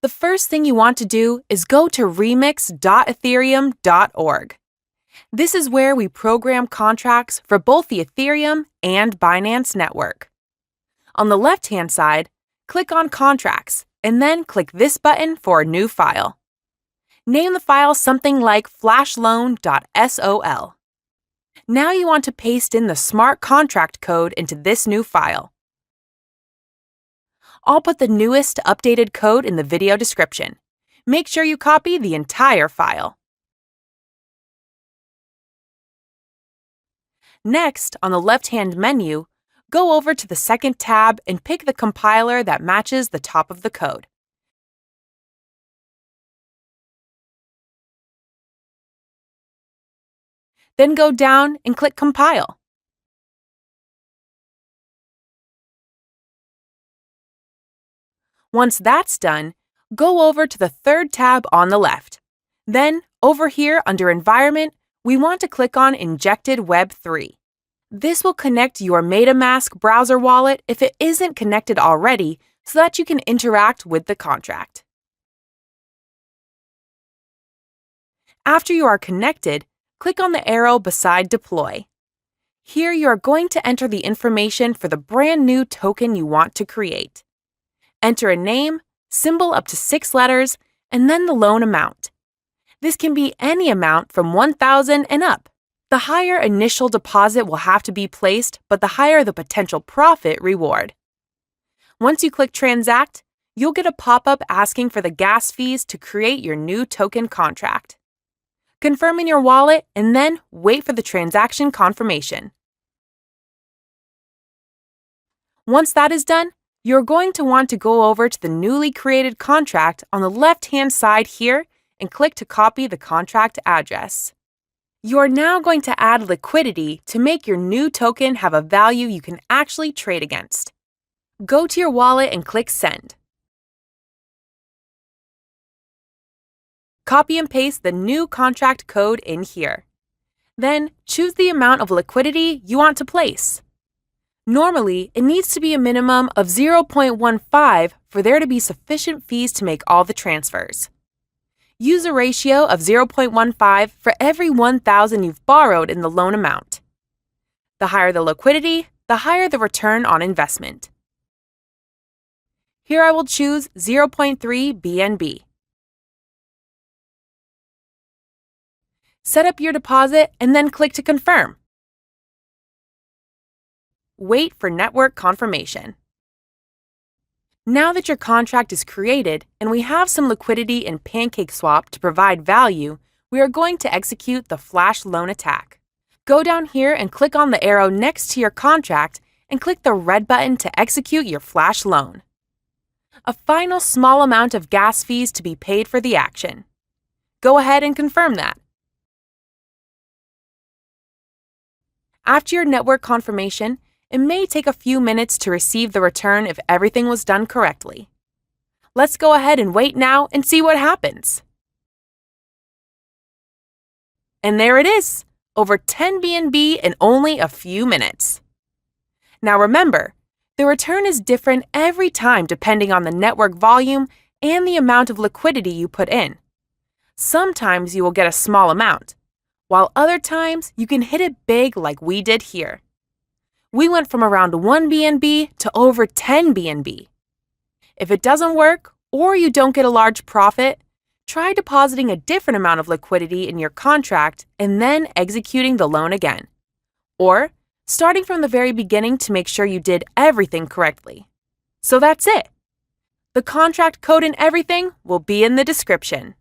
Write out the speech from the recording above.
The first thing you want to do is go to remix.ethereum.org. This is where we program contracts for both the Ethereum and Binance network. On the left-hand side, click on Contracts, and then click this button for a new file. Name the file something like flashloan.sol. Now you want to paste in the smart contract code into this new file. I'll put the newest updated code in the video description. Make sure you copy the entire file. Next, on the left-hand menu, go over to the second tab and pick the compiler that matches the top of the code. Then go down and click Compile. Once that's done, go over to the third tab on the left. Then, over here under Environment, we want to click on Injected Web 3. This will connect your Metamask browser wallet if it isn't connected already so that you can interact with the contract. After you are connected, click on the arrow beside Deploy. Here you are going to enter the information for the brand new token you want to create. Enter a name, symbol up to 6 letters, and then the loan amount. This can be any amount from $1,000 and up. The higher initial deposit will have to be placed, but the higher the potential profit reward. Once you click Transact, you'll get a pop-up asking for the gas fees to create your new token contract. Confirm in your wallet and then wait for the transaction confirmation. Once that is done, you're going to want to go over to the newly created contract on the left-hand side here and click to copy the contract address. You are now going to add liquidity to make your new token have a value you can actually trade against. Go to your wallet and click Send. Copy and paste the new contract code in here. Then choose the amount of liquidity you want to place. Normally, it needs to be a minimum of 0.15 for there to be sufficient fees to make all the transfers. Use a ratio of 0.15 for every 1,000 you've borrowed in the loan amount. The higher the liquidity, the higher the return on investment. Here I will choose 0.3 BNB. Set up your deposit and then click to confirm. Wait for network confirmation. Now that your contract is created and we have some liquidity in PancakeSwap to provide value, we are going to execute the flash loan attack. Go down here and click on the arrow next to your contract and click the red button to execute your flash loan. A final small amount of gas fees to be paid for the action. Go ahead and confirm that. After your network confirmation, it may take a few minutes to receive the return if everything was done correctly. Let's go ahead and wait now and see what happens. And there it is, over 10 BNB in only a few minutes. Now remember, the return is different every time depending on the network volume and the amount of liquidity you put in. Sometimes you will get a small amount, while other times you can hit it big like we did here. We went from around 1 BNB to over 10 BNB. If it doesn't work or you don't get a large profit, try depositing a different amount of liquidity in your contract and then executing the loan again. Or starting from the very beginning to make sure you did everything correctly. So that's it. The contract code and everything will be in the description.